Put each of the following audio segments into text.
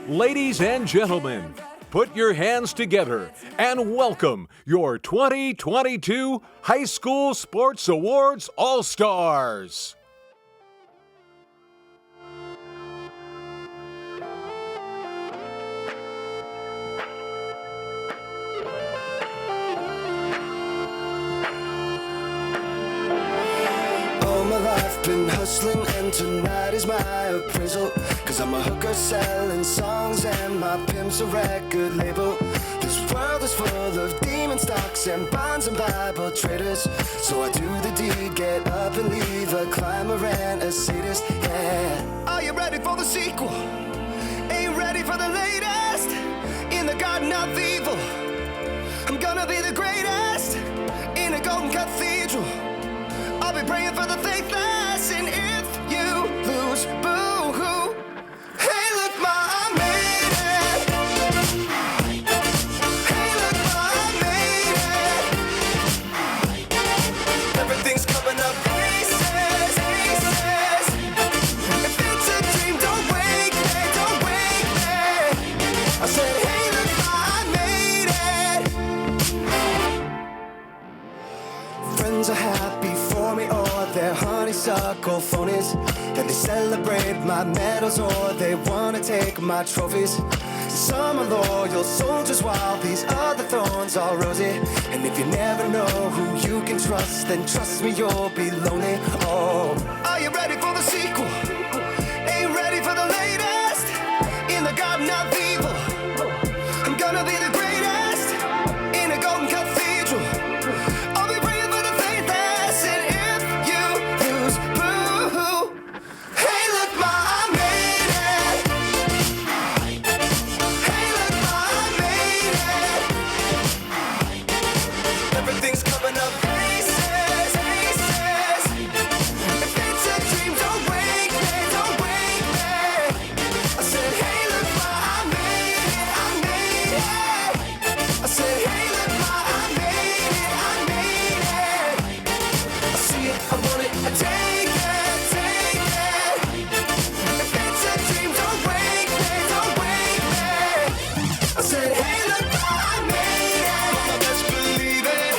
Ladies and gentlemen, put your hands together and welcome your 2022 High School Sports Awards All-Stars. Been hustling and tonight is my appraisal, 'cause I'm a hooker selling songs and my pimp's a record label. This world is full of demon stocks and bonds and Bible traders, so I do the deed, get up and leave a climber and a sadist, yeah. Are you ready for the sequel? Ain't ready for the latest? In the garden of evil, I'm gonna be the greatest in a golden cathedral. I'll be praying for the faithless, and if you lose, boo-hoo. Hey, look, ma, I made it. Hey, look, ma, I made it. Everything's coming up aces, aces. If it's a dream, don't wake me, don't wake me. I said, hey, look, ma, I made it. Friends are happy for me, or they're honeysuckle phonies, and they celebrate my medals, or they wanna take my trophies. Some are loyal soldiers while these other thorns are rosy, and if you never know who you can trust, then trust me, you'll be lonely. Oh, are you ready for the sequel? Ain't ready for the latest in the garden of evil. I'm gonna be the greatest in a golden cathedral. I'll be praying for the faithless, and if you lose, boo-hoo. Hey, look, ma, I made it. Hey, look, ma, I made it. Everything's coming up aces, aces. If it's a dream, don't wake me, don't wake me. I said, hey, look, ma, I made it, I made it. I said, hey, look, ma, I made it, I made it. I see it, I want it, I take it, take it. If it's a dream, don't wake me, don't wake me. I said, hey, look, I made it. Mama, best believe it.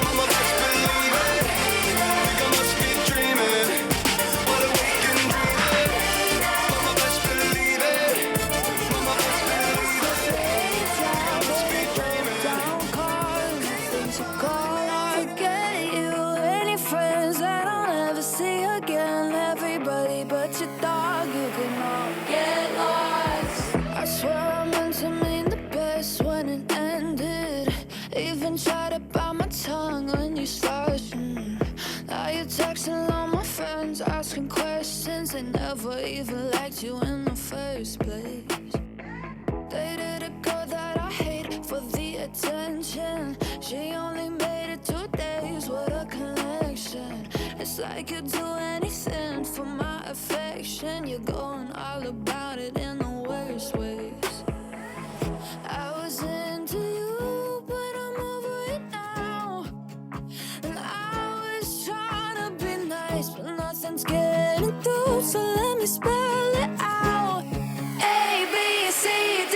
Mama, best believe it. Think I must be dreaming. What a weekend dreaming. Mama, best believe it. Mama, best believe it. I must be dreaming. Don't call things you call. I get you. Any friends that I'll never see again. Everybody but your dog, you can all get lost. I swear I meant to mean the best when it ended. Even tried to bite my tongue when you started. Now you're texting all my friends, asking questions. They never even liked you in the first place. Dated a girl that I hate for the attention. She only made it 2 days, what a connection. It's like you'd do anything for my affection. You're going all about it in the worst ways. I was into you, but I'm over it now. And I was trying to be nice, but nothing's getting through, so let me spell it out. A, B, C, D,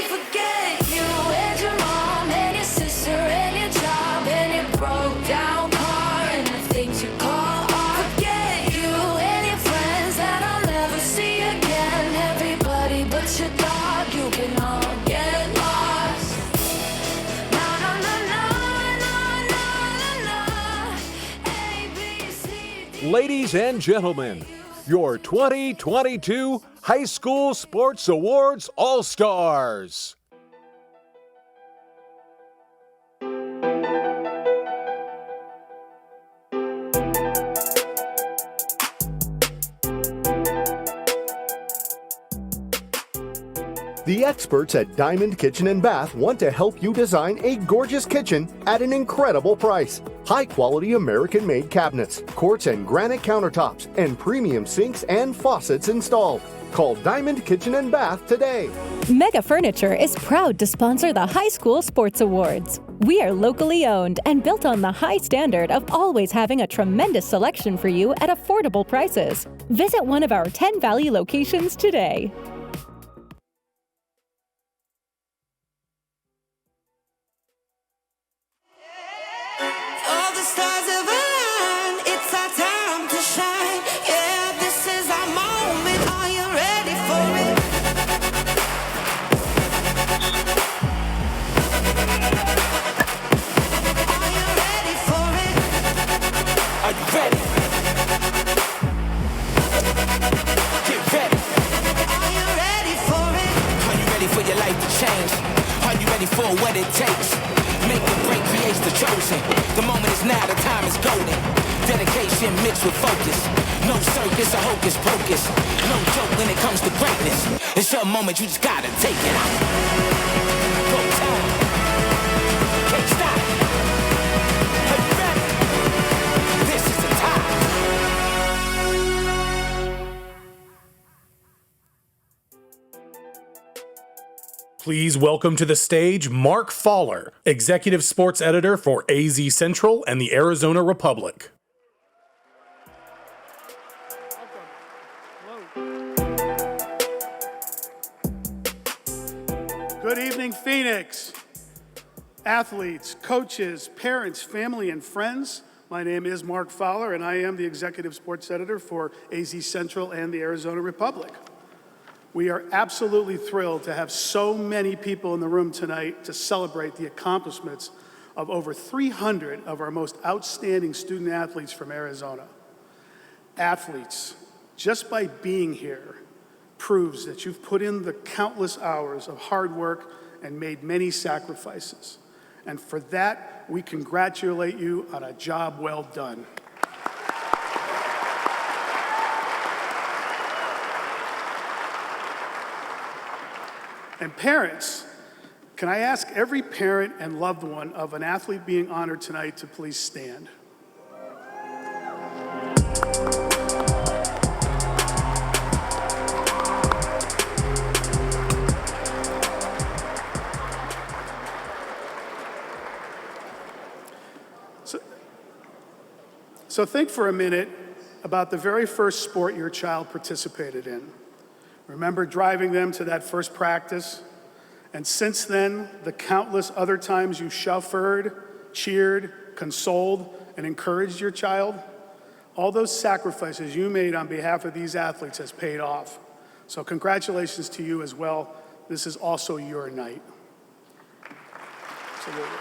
forget you and your mom and your sister and your job and your broke down car and the things you call art. Forget you and your friends that I'll never see again. Everybody but your dog, you can all get lost. Na na na na na na na. A, B, C, D. Ladies and gentlemen, your 2022 High School Sports Awards All-Stars. The experts at Diamond Kitchen and Bath want to help you design a gorgeous kitchen at an incredible price. High-quality American-made cabinets, quartz and granite countertops, and premium sinks and faucets installed. Call Diamond Kitchen and Bath today. Mega Furniture is proud to sponsor the High School Sports Awards. We are locally owned and built on the high standard of always having a tremendous selection for you at affordable prices. Visit one of our 10 Valley locations today. ready for your life to change? Are you ready for what it takes? Make the break creates the chosen. The moment is now, the time is golden. Dedication mixed with focus. No circus or hocus pocus. No joke when it comes to greatness. It's your moment, you just gotta take it. Go time. Can't stop. Are you ready? This is the time. Please welcome to the stage Mark Faller, Executive Sports Editor for AZ Central and the Arizona Republic. Good evening, Phoenix. Athletes, coaches, parents, family, and friends. My name is Mark Fowler, and I am the Executive Sports Editor for AZ Central and the Arizona Republic. We are absolutely thrilled to have so many people in the room tonight to celebrate the accomplishments of over 300 of our most outstanding student athletes from Arizona. Athletes, just by being here, proves that you've put in the countless hours of hard work and made many sacrifices. And for that, we congratulate you on a job well done. And parents, can I ask every parent and loved one of an athlete being honored tonight to please stand? So think for a minute about the very first sport your child participated in. Remember driving them to that first practice? And since then, the countless other times you chauffeured, cheered, consoled, and encouraged your child? All those sacrifices you made on behalf of these athletes has paid off. So congratulations to you as well. This is also your night. Absolutely.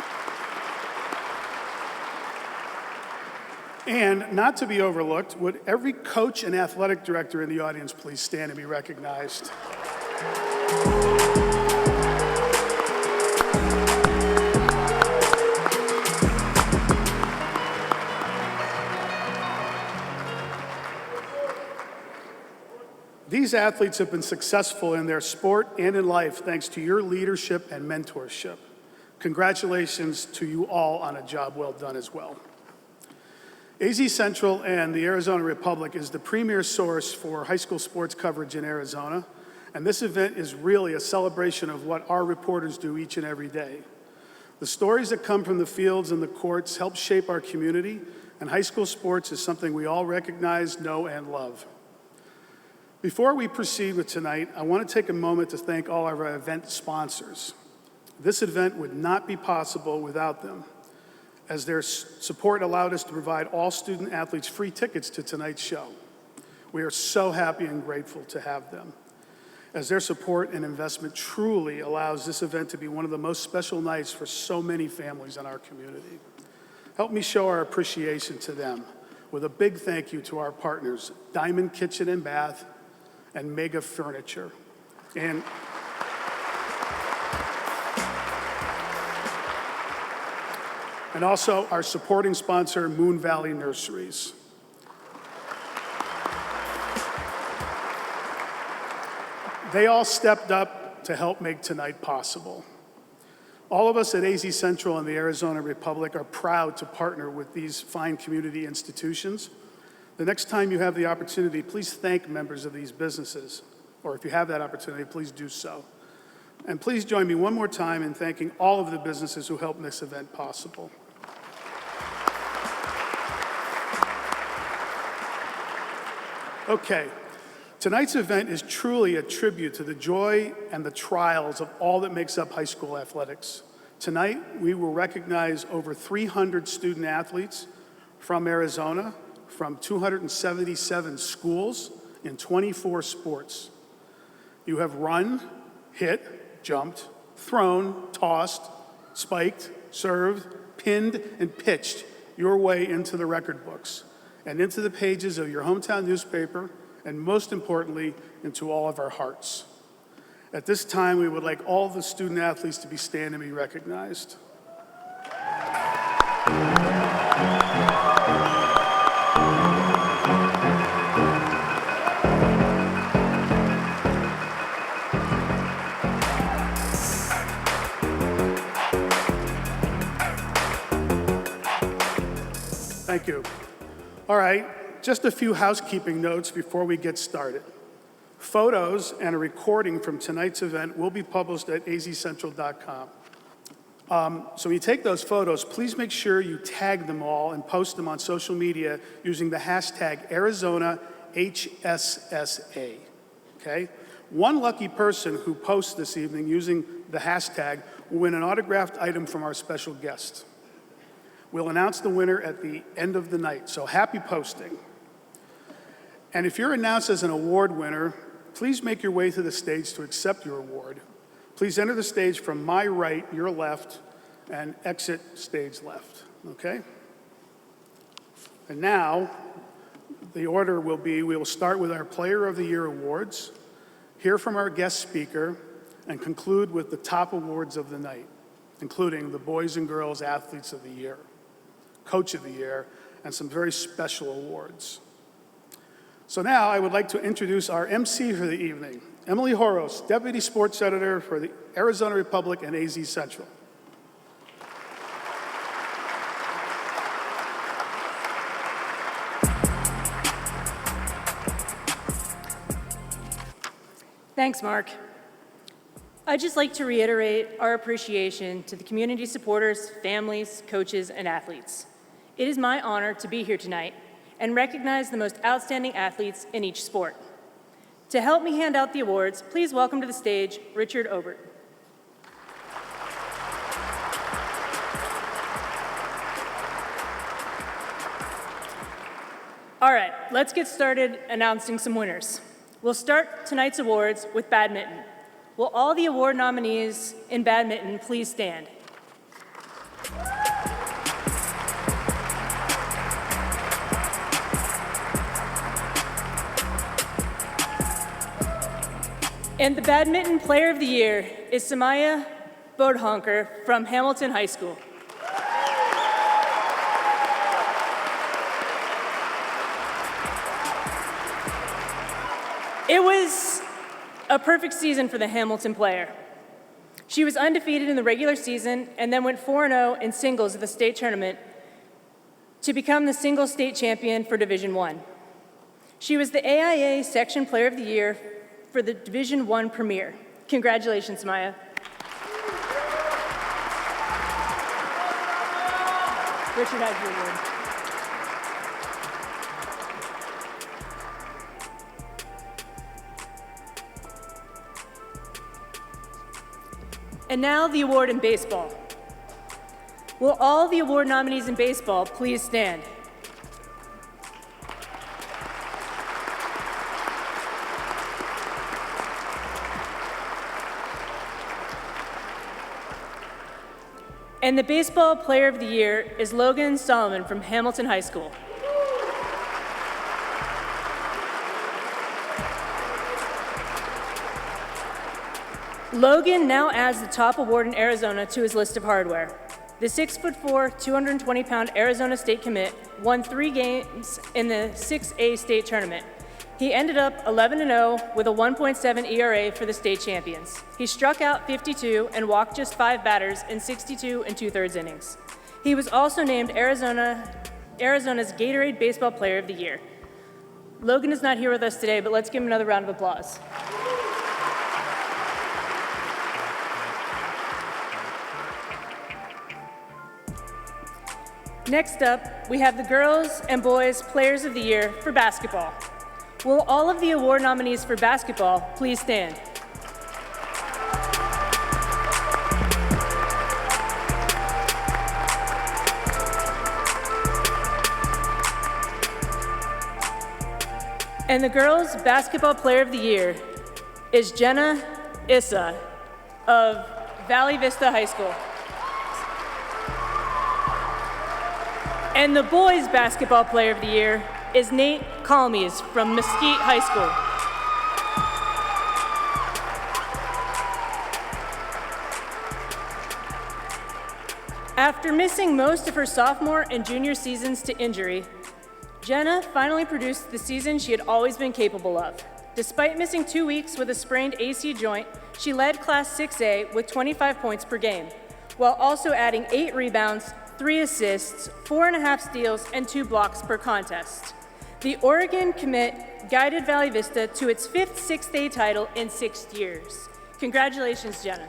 And not to be overlooked, would every coach and athletic director in the audience please stand and be recognized? These athletes have been successful in their sport and in life thanks to your leadership and mentorship. Congratulations to you all on a job well done as well. AZ Central and the Arizona Republic is the premier source for high school sports coverage in Arizona, and this event is really a celebration of what our reporters do each and every day. The stories that come from the fields and the courts help shape our community, and high school sports is something we all recognize, know, and love. Before we proceed with tonight, I want to take a moment to thank all of our event sponsors. This event would not be possible without them, as their support allowed us to provide all student athletes free tickets to tonight's show. We are so happy and grateful to have them, as their support and investment truly allows this event to be one of the most special nights for so many families in our community. Help me show our appreciation to them with a big thank you to our partners, Diamond Kitchen and Bath and Mega Furniture. And also our supporting sponsor, Moon Valley Nurseries. They all stepped up to help make tonight possible. All of us at AZ Central and the Arizona Republic are proud to partner with these fine community institutions. The next time you have the opportunity, please thank members of these businesses, or if you have that opportunity, please do so. And please join me one more time in thanking all of the businesses who helped this event possible. Okay, tonight's event is truly a tribute to the joy and the trials of all that makes up high school athletics. Tonight, we will recognize over 300 student athletes from Arizona, from 277 schools in 24 sports. You have run, hit, jumped, thrown, tossed, spiked, served, pinned, and pitched your way into the record books and into the pages of your hometown newspaper, and most importantly, into all of our hearts. At this time, we would like all the student athletes to be standing and be recognized. Thank you. All right, just a few housekeeping notes before we get started. Photos and a recording from tonight's event will be published at azcentral.com. So when you take those photos, please make sure you tag them all and post them on social media using the hashtag ArizonaHSSA, okay? One lucky person who posts this evening using the hashtag will win an autographed item from our special guest. We'll announce the winner at the end of the night, so happy posting. And if you're announced as an award winner, please make your way to the stage to accept your award. Please enter the stage from my right, your left, and exit stage left, okay? And now, the order will be, we will start with our Player of the Year awards, hear from our guest speaker, and conclude with the top awards of the night, including the Boys and Girls Athletes of the Year, Coach of the Year, and some very special awards. So now I would like to introduce our MC for the evening, Emily Horos, Deputy Sports Editor for the Arizona Republic and AZ Central. Thanks, Mark. I'd just like to reiterate our appreciation to the community supporters, families, coaches, and athletes. It is my honor to be here tonight and recognize the most outstanding athletes in each sport. To help me hand out the awards, please welcome to the stage Richard Obert. All right, let's get started announcing some winners. We'll start tonight's awards with badminton. Will all the award nominees in badminton please stand? And the Badminton Player of the Year is Samaya Bodhonker from Hamilton High School. It was a perfect season for the Hamilton player. She was undefeated in the regular season and then went 4-0 in singles at the state tournament to become the single state champion for Division I. She was the AIA Section Player of the Year for the Division I Premier. Congratulations, Maya. Richard has your award. And now the award in baseball. Will all the award nominees in baseball please stand? And the Baseball Player of the Year is Logan Solomon from Hamilton High School. Logan now adds the top award in Arizona to his list of hardware. The 6'4", 220-pound Arizona State commit won 3 games in the 6A state tournament. He ended up 11-0 with a 1.7 ERA for the state champions. He struck out 52 and walked just 5 batters in 62 2/3 innings. He was also named Arizona's Gatorade Baseball Player of the Year. Logan is not here with us today, but let's give him another round of applause. Next up, we have the Girls and Boys Players of the Year for basketball. Will all of the award nominees for basketball please stand? And the Girls Basketball Player of the Year is Jenna Issa of Valley Vista High School. And the Boys Basketball Player of the Year is Nate Calmes from Mesquite High School. After missing most of her sophomore and junior seasons to injury, Jenna finally produced the season she had always been capable of. Despite missing 2 weeks with a sprained AC joint, she led Class 6A with 25 points per game, while also adding 8 rebounds, 3 assists, 4.5 steals, and 2 blocks per contest. The Oregon commit guided Valley Vista to its 5th 6A title in 6 years. Congratulations, Jenna.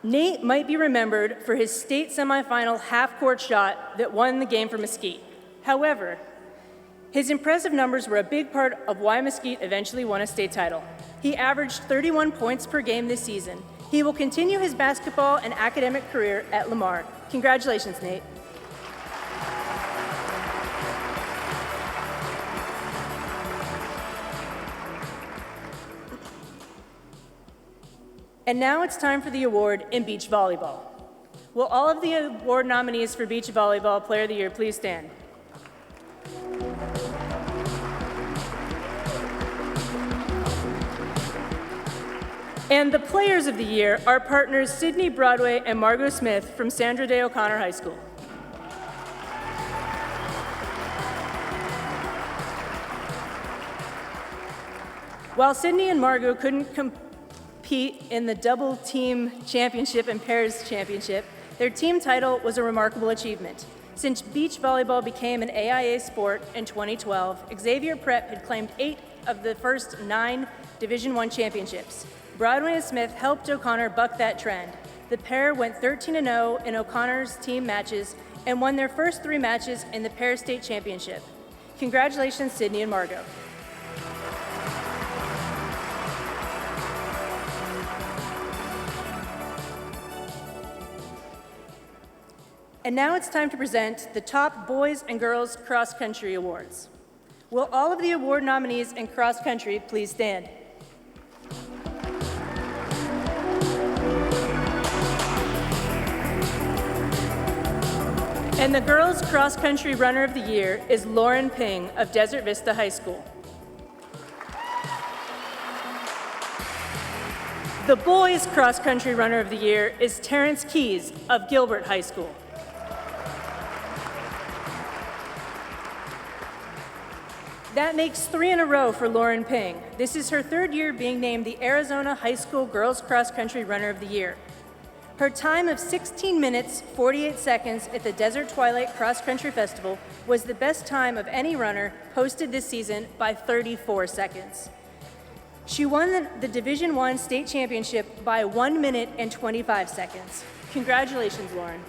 Nate might be remembered for his state semifinal half-court shot that won the game for Mesquite. However, his impressive numbers were a big part of why Mesquite eventually won a state title. He averaged 31 points per game this season. He will continue his basketball and academic career at Lamar. Congratulations, Nate. And now it's time for the award in beach volleyball. Will all of the award nominees for Beach Volleyball Player of the Year please stand? And the Players of the Year are partners Sydney Broadway and Margot Smith from Sandra Day O'Connor High School. While Sydney and Margot couldn't compete in the double team championship and pairs championship, their team title was a remarkable achievement. Since beach volleyball became an AIA sport in 2012, Xavier Prep had claimed 8 of the first 9 Division I championships. Broadway and Smith helped O'Connor buck that trend. The pair went 13-0 in O'Connor's team matches and won their first 3 matches in the pair state championship. Congratulations, Sydney and Margot. And now it's time to present the top boys and girls cross country awards. Will all of the award nominees in cross country please stand? And the girls cross country runner of the year is Lauren Ping of Desert Vista High School. The boys cross country runner of the year is Terrence Keys of Gilbert High School. That makes 3 in a row for Lauren Ping. This is her 3rd year being named the Arizona High School Girls Cross Country Runner of the Year. Her time of 16 minutes, 48 seconds at the Desert Twilight Cross Country Festival was the best time of any runner posted this season by 34 seconds. She won the Division I state championship by 1 minute and 25 seconds. Congratulations, Lauren.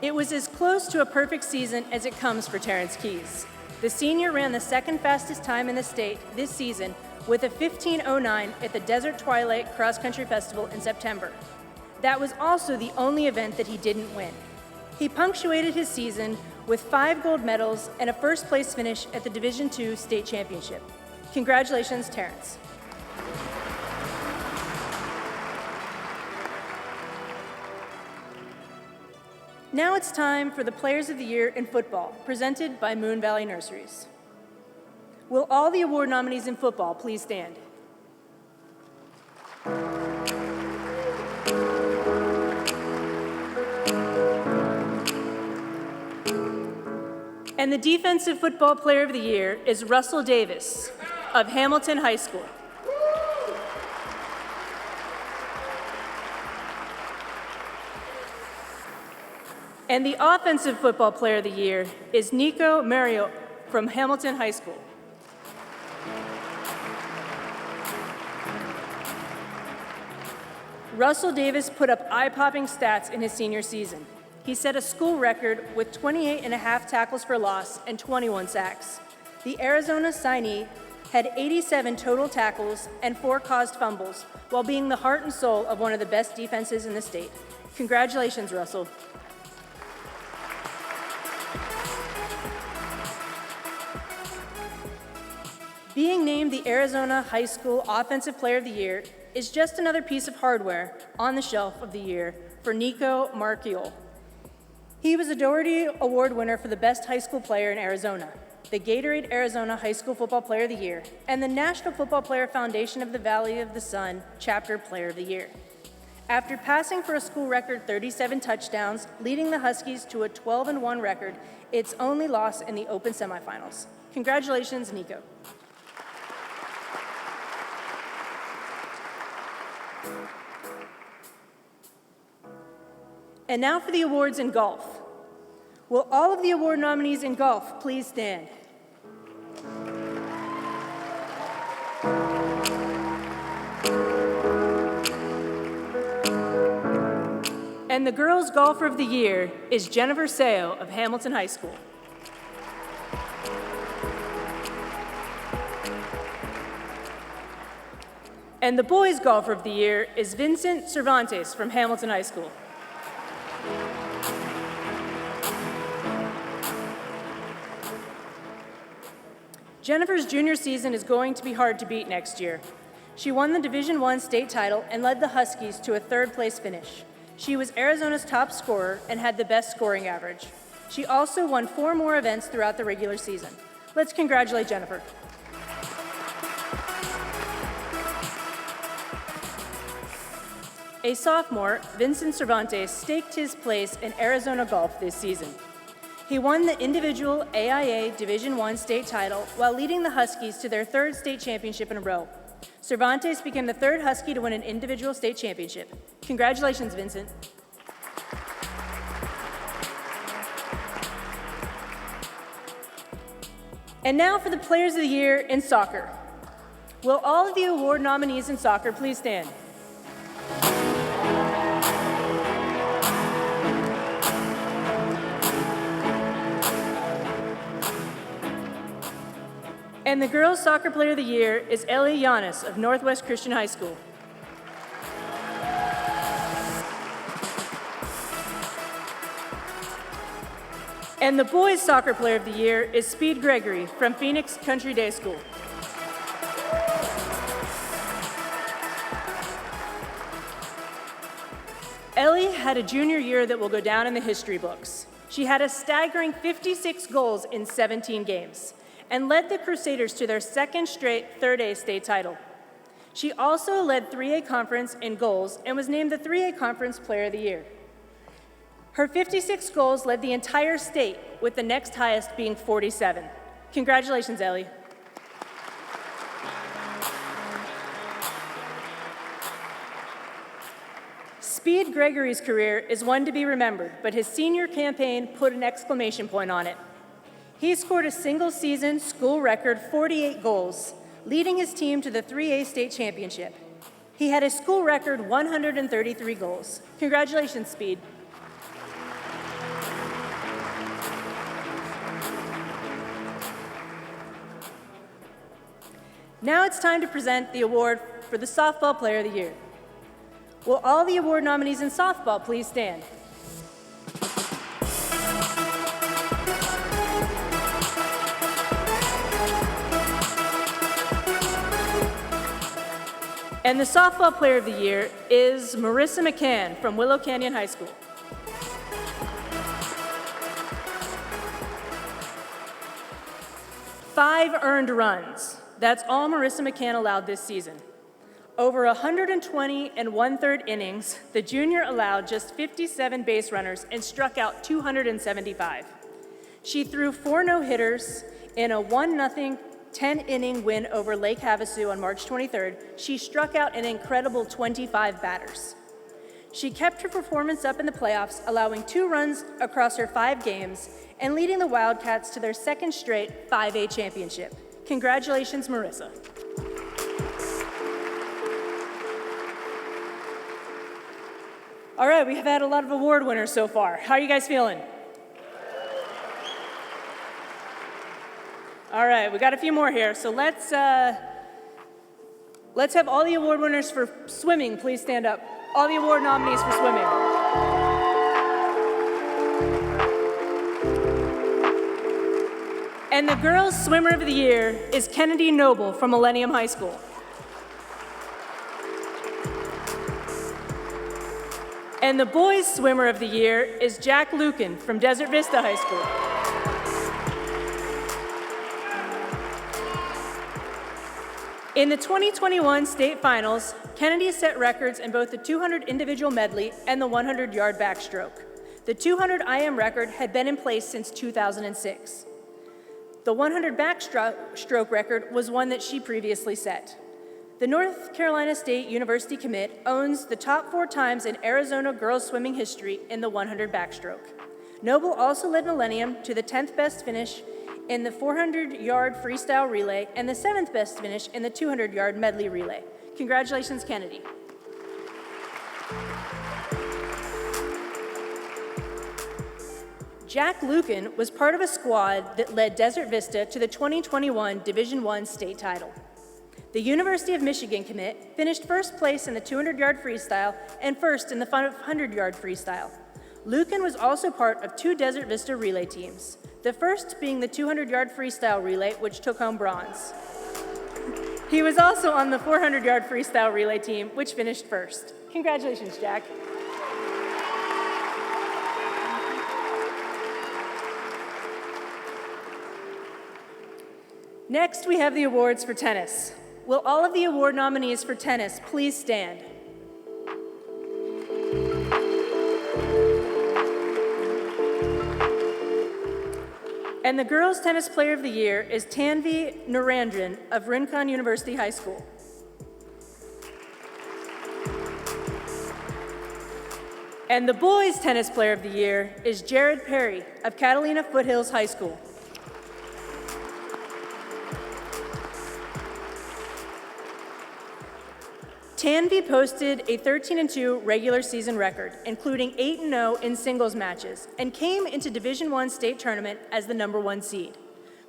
It was as close to a perfect season as it comes for Terrence Keys. The senior ran the 2nd fastest time in the state this season with a 15:09 at the Desert Twilight Cross Country Festival in September. That was also the only event that he didn't win. He punctuated his season with 5 gold medals and a first place finish at the Division II state championship. Congratulations, Terrence. Now it's time for the Players of the Year in football, presented by Moon Valley Nurseries. Will all the award nominees in football please stand? And the Defensive Football Player of the Year is Russell Davis of Hamilton High School. And the Offensive Football Player of the Year is Nico Mario from Hamilton High School. Russell Davis put up eye-popping stats in his senior season. He set a school record with 28.5 tackles for loss and 21 sacks. The Arizona signee had 87 total tackles and 4 caused fumbles, while being the heart and soul of one of the best defenses in the state. Congratulations, Russell. Being named the Arizona High School Offensive Player of the Year is just another piece of hardware on the shelf of the year for Nico Marchiol. He was a Doherty Award winner for the best high school player in Arizona, the Gatorade Arizona High School Football Player of the Year, and the National Football Player Foundation of the Valley of the Sun Chapter Player of the Year. After passing for a school record 37 touchdowns, leading the Huskies to a 12-1 record, its only loss in the Open semifinals. Congratulations, Nico. And now for the awards in golf. Will all of the award nominees in golf please stand? And the girls' golfer of the year is Jennifer Seo of Hamilton High School. And the boys' golfer of the year is Vincent Cervantes from Hamilton High School. Jennifer's junior season is going to be hard to beat next year. She won the Division I state title and led the Huskies to a third-place finish. She was Arizona's top scorer and had the best scoring average. She also won 4 more events throughout the regular season. Let's congratulate Jennifer. A sophomore, Vincent Cervantes staked his place in Arizona golf this season. He won the individual AIA Division I state title while leading the Huskies to their 3rd state championship in a row. Cervantes became the 3rd Husky to win an individual state championship. Congratulations, Vincent. And now for the Players of the Year in soccer. Will all of the award nominees in soccer please stand? And the girls' soccer player of the year is Ellie Yanis of Northwest Christian High School. And the boys' soccer player of the year is Speed Gregory from Phoenix Country Day School. Ellie had a junior year that will go down in the history books. She had a staggering 56 goals in 17 games and led the Crusaders to their 2nd straight 3rd A state title. She also led 3A conference in goals and was named the 3A conference player of the year. Her 56 goals led the entire state, with the next highest being 47. Congratulations, Ellie. Speed Gregory's career is one to be remembered, but his senior campaign put an exclamation point on it. He scored a single-season school record 48 goals, leading his team to the 3A state championship. He had a school record 133 goals. Congratulations, Speed. Now it's time to present the award for the Softball Player of the Year. Will all the award nominees in softball please stand? And the softball player of the year is Marissa McCann from Willow Canyon High School. Five earned runs. That's all Marissa McCann allowed this season. Over 120 1/3 innings, the junior allowed just 57 base runners and struck out 275. She threw 4 no-hitters in a 1-0 10-inning win over Lake Havasu on March 23rd. She struck out an incredible 25 batters. She kept her performance up in the playoffs, allowing 2 runs across her 5 games and leading the Wildcats to their 2nd straight 5A championship. Congratulations, Marissa. All right, we have had a lot of award winners so far. How are you guys feeling? All right, we got a few more here. So let's have all the award winners for swimming please stand up. All the award nominees for swimming. And the girls' swimmer of the year is Kennedy Noble from Millennium High School. And the boys' swimmer of the year is Jack Lucan from Desert Vista High School. In the 2021 state finals, Kennedy set records in both the 200 individual medley and the 100-yard backstroke. The 200 IM record had been in place since 2006. The 100 backstroke record was one that she previously set. The North Carolina State University commit owns the top 4 times in Arizona girls swimming history in the 100 backstroke. Noble also led Millennium to the 10th best finish in the 400-yard freestyle relay and the 7th best finish in the 200-yard medley relay. Congratulations, Kennedy. Jack Lucan was part of a squad that led Desert Vista to the 2021 Division I state title. The University of Michigan commit finished first place in the 200-yard freestyle and first in the 100-yard freestyle. Lucan was also part of 2 Desert Vista relay teams, the first being the 200-yard freestyle relay, which took home bronze. He was also on the 400-yard freestyle relay team, which finished first. Congratulations, Jack. Next, we have the awards for tennis. Will all of the award nominees for tennis please stand? And the girls' tennis player of the year is Tanvi Narendran of Rincon University High School. And the boys' tennis player of the year is Jared Perry of Catalina Foothills High School. Tanvi posted a 13-2 regular season record, including 8-0 in singles matches, and came into Division I state tournament as the number 1 seed,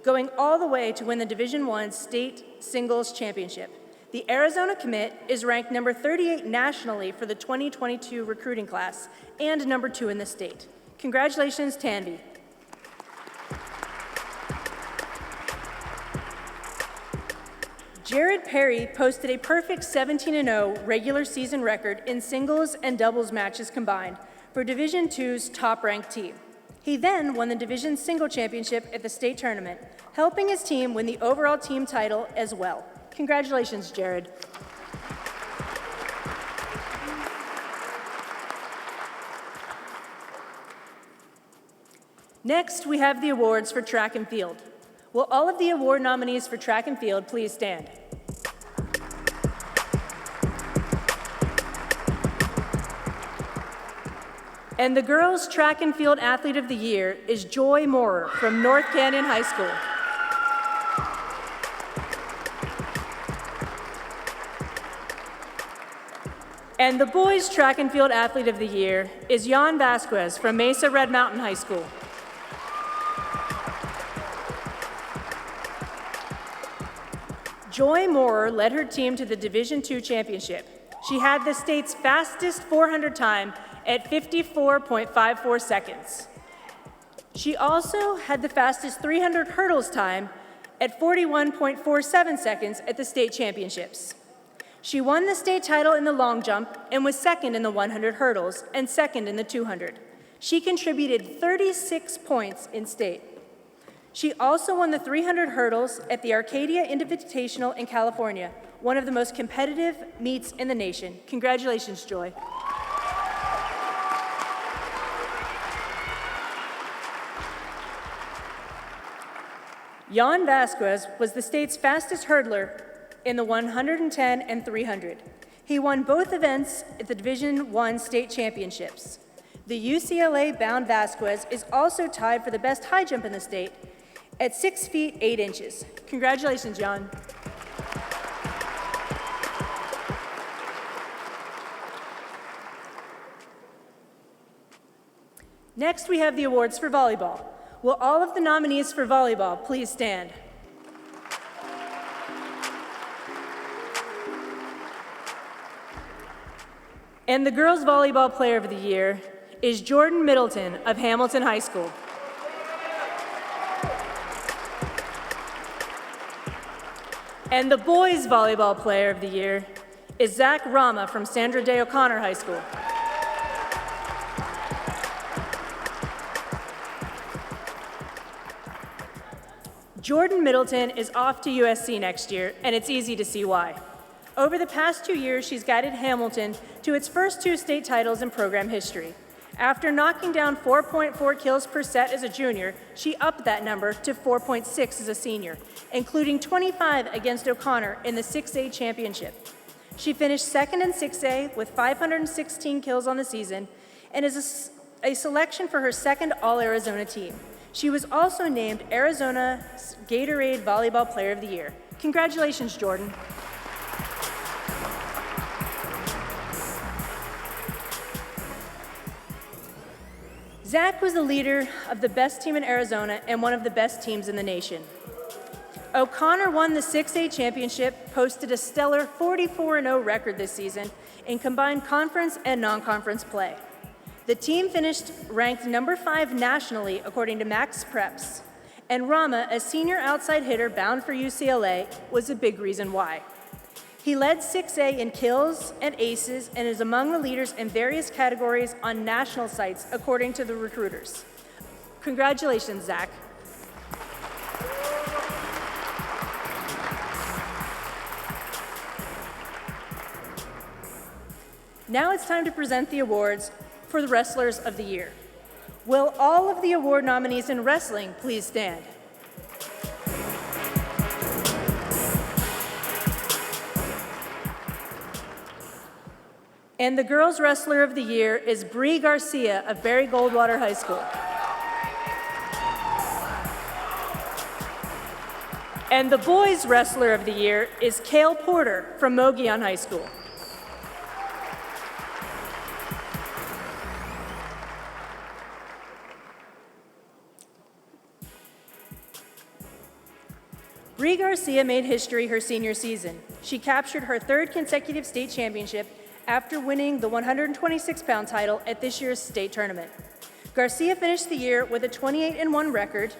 going all the way to win the Division I state singles championship. The Arizona commit is ranked number 38 nationally for the 2022 recruiting class and number 2 in the state. Congratulations, Tanvi. Jared Perry posted a perfect 17-0 regular season record in singles and doubles matches combined for Division II's top-ranked team. He then won the Division Single Championship at the state tournament, helping his team win the overall team title as well. Congratulations, Jared. Next, we have the awards for track and field. Will all of the award nominees for track and field please stand? And the girls' track and field athlete of the year is Joy Moorer from North Canyon High School. And the boys' track and field athlete of the year is Jan Vasquez from Mesa Red Mountain High School. Joy Moorer led her team to the Division II championship. She had the state's fastest 400 time at 54.54 seconds. She also had the fastest 300 hurdles time at 41.47 seconds at the state championships. She won the state title in the long jump and was second in the 100 hurdles and second in the 200. She contributed 36 points in state. She also won the 300 hurdles at the Arcadia Invitational in California, one of the most competitive meets in the nation. Congratulations, Joy. Jan Vasquez was the state's fastest hurdler in the 110 and 300. He won both events at the Division I state championships. The UCLA-bound Vasquez is also tied for the best high jump in the state at 6 feet 8 inches. Congratulations, Jan. Next, we have the awards for volleyball. Will all of the nominees for volleyball please stand? And the girls' volleyball player of the year is Jordan Middleton of Hamilton High School. And the boys' volleyball player of the year is Zach Rama from Sandra Day O'Connor High School. Jordan Middleton is off to USC next year, and it's easy to see why. Over the past 2 years, she's guided Hamilton to its first 2 state titles in program history. After knocking down 4.4 kills per set as a junior, she upped that number to 4.6 as a senior, including 25 against O'Connor in the 6A championship. She finished second in 6A with 516 kills on the season and is a selection for her second All-Arizona team. She was also named Arizona's Gatorade Volleyball Player of the Year. Congratulations, Jordan. Zach was the leader of the best team in Arizona and one of the best teams in the nation. O'Connor won the 6A championship, posted a stellar 44-0 record this season in combined conference and non-conference play. The team finished ranked number 5 nationally according to Max Preps, and Rama, a senior outside hitter bound for UCLA, was a big reason why. He led 6A in kills and aces and is among the leaders in various categories on national sites, according to the recruiters. Congratulations, Zach. Now it's time to present the awards for the Wrestlers of the Year. Will all of the award nominees in wrestling please stand? And the Girls Wrestler of the Year is Bree Garcia of Barry Goldwater High School. And the Boys Wrestler of the Year is Cale Porter from Mogollon High School. Bree Garcia made history her senior season. She captured her 3rd consecutive state championship after winning the 126-pound title at this year's state tournament. Garcia finished the year with a 28-1 record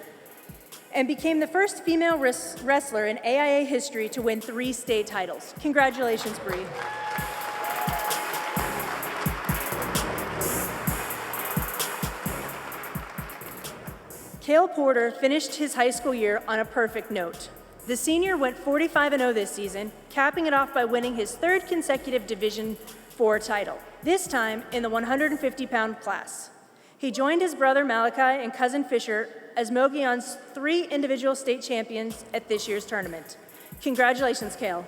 and became the first female wrestler in AIA history to win 3 state titles. Congratulations, Bree. Cale Porter finished his high school year on a perfect note. The senior went 45-0 this season, capping it off by winning his 3rd consecutive Division IV title, this time in the 150-pound class. He joined his brother Malachi and cousin Fisher as Mogollon's 3 individual state champions at this year's tournament. Congratulations, Cale.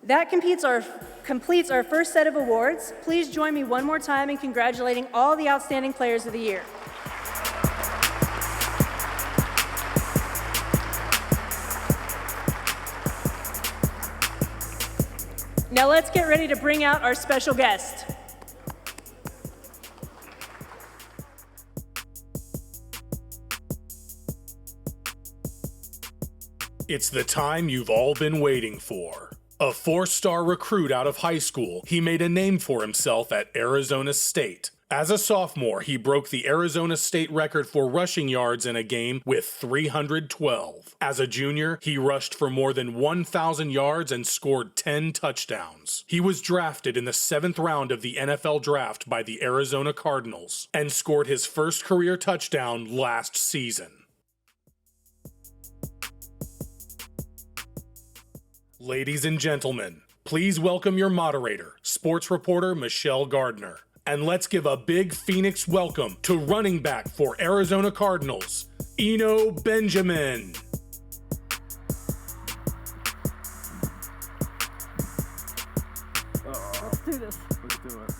That completes our first set of awards. Please join me one more time in congratulating all the outstanding players of the year. Now let's get ready to bring out our special guest. It's the time you've all been waiting for. A 4-star recruit out of high school, he made a name for himself at Arizona State. As a sophomore, he broke the Arizona State record for rushing yards in a game with 312. As a junior, he rushed for more than 1,000 yards and scored 10 touchdowns. He was drafted in the 7th round of the NFL draft by the Arizona Cardinals and scored his first career touchdown last season. Ladies and gentlemen, please welcome your moderator, sports reporter Michelle Gardner. And let's give a big Phoenix welcome to running back for Arizona Cardinals, Eno Benjamin. Let's do this. Let's do it.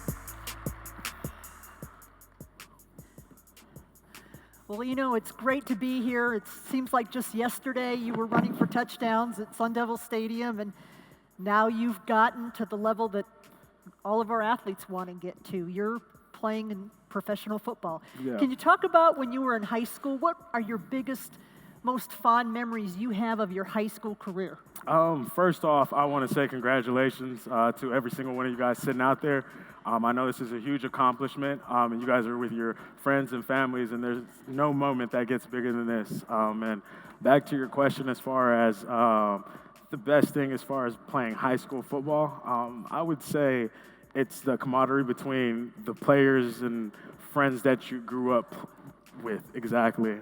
Well, you know, it's great to be here. It seems like just yesterday you were running for touchdowns at Sun Devil Stadium, and now you've gotten to the level that all of our athletes want to get to. You're playing in professional football. Yeah. Can you talk about when you were in high school? What are your biggest, most fond memories you have of your high school career? First off, I want to say congratulations to every single one of you guys sitting out there. I know this is a huge accomplishment, and you guys are with your friends and families, and there's no moment that gets bigger than this. And back to your question as far as the best thing as far as playing high school football, I would say it's the camaraderie between the players and friends that you grew up with, exactly.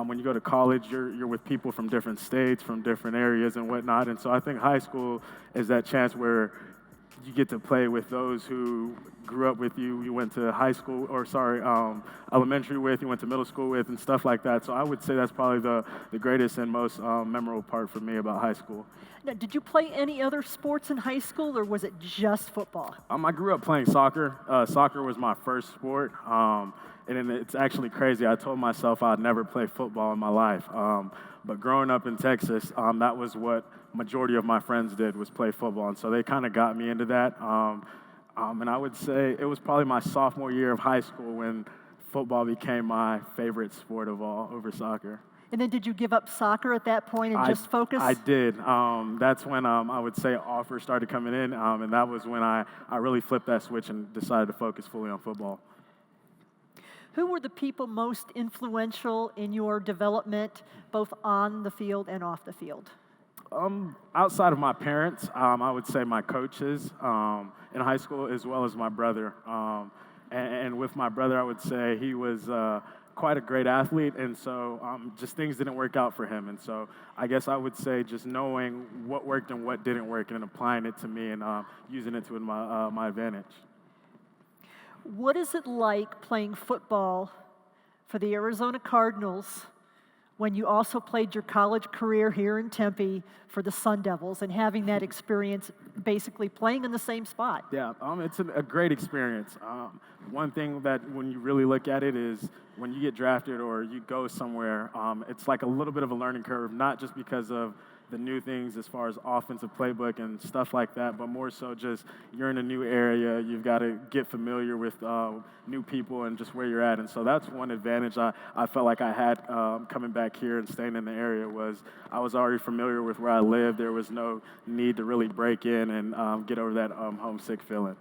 When you go to college, you're with people from different states, from different areas and whatnot, and so I think high school is that chance where you get to play with those who grew up with you, you went to elementary with, you went to middle school with, and stuff like that. So I would say that's probably the greatest and most memorable part for me about high school. Now, did you play any other sports in high school, or was it just football? I grew up playing soccer. Soccer was my first sport, and it's actually crazy. I told myself I'd never play football in my life. But growing up in Texas, that was what majority of my friends did, was play football. And so they kind of got me into that. And I would say it was probably my sophomore year of high school when football became my favorite sport of all over soccer. And then did you give up soccer at that point and just focus? I did. That's when I would say offers started coming in, and that was when I really flipped that switch and decided to focus fully on football. Who were the people most influential in your development, both on the field and off the field? Outside of my parents, I would say my coaches in high school, as well as my brother. And with my brother, I would say he was quite a great athlete, and so just things didn't work out for him. And so I guess I would say just knowing what worked and what didn't work and applying it to me and using it to my advantage. What is it like playing football for the Arizona Cardinals when you also played your college career here in Tempe for the Sun Devils and having that experience basically playing in the same spot? Yeah, it's a great experience. One thing that when you really look at it is when you get drafted or you go somewhere, it's like a little bit of a learning curve, not just because of the new things as far as offensive playbook and stuff like that, but more so just you're in a new area, you've got to get familiar with new people and just where you're at. And so that's one advantage I felt like I had coming back here and staying in the area was I was already familiar with where I lived. There was no need to really break in and get over that homesick feeling.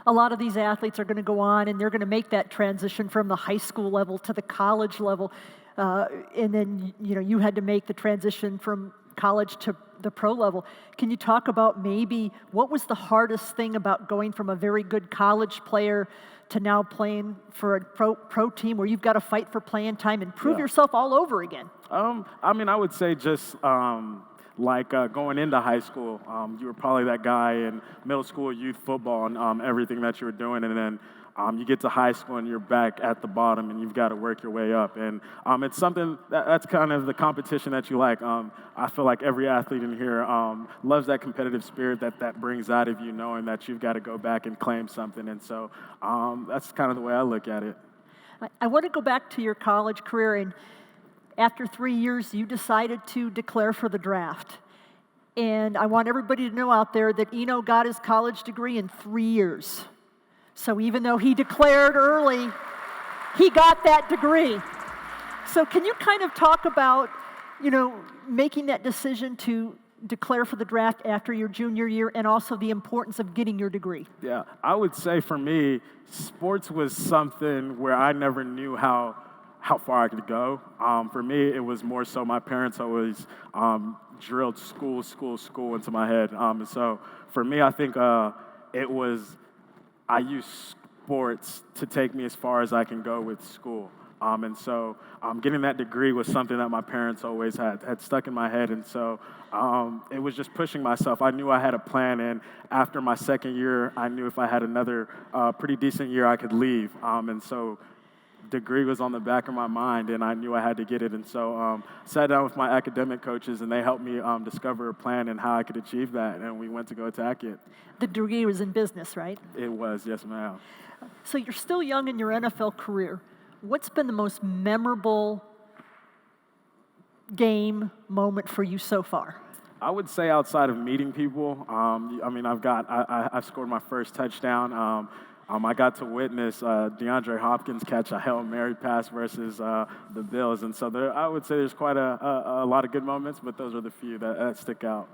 A lot of these athletes are going to go on and they're going to make that transition from the high school level to the college level. And then, you had to make the transition from college to the pro level. Can you talk about maybe what was the hardest thing about going from a very good college player to now playing for a pro team where you've got to fight for playing time and prove yourself all over again? I would say just going into high school, you were probably that guy in middle school, youth football, and everything that you were doing, and then you get to high school and you're back at the bottom and you've got to work your way up. And it's something that's kind of the competition that you like. I feel like every athlete in here loves that competitive spirit that brings out of you, knowing that you've got to go back and claim something. And so that's kind of the way I look at it. I want to go back to your college career. And after 3 years, you decided to declare for the draft. And I want everybody to know out there that Eno got his college degree in 3 years. So even though he declared early, he got that degree. So can you kind of talk about, making that decision to declare for the draft after your junior year and also the importance of getting your degree? Yeah, I would say for me, sports was something where I never knew how far I could go. For me, it was more so my parents always drilled school into my head. And so for me, I think it was I used sports to take me as far as I can go with school. And so getting that degree was something that my parents always had stuck in my head. And so it was just pushing myself. I knew I had a plan. And after my second year, I knew if I had another pretty decent year, I could leave. And so degree was on the back of my mind, and I knew I had to get it. And so sat down with my academic coaches, and they helped me discover a plan and how I could achieve that, and we went to go attack it. The degree was in business, right? It was, yes, ma'am. So you're still young in your NFL career. What's been the most memorable game moment for you so far? I would say outside of meeting people, I've scored my first touchdown. I got to witness DeAndre Hopkins catch a Hail Mary pass versus the Bills. And so I would say there's quite a lot of good moments, but those are the few that stick out.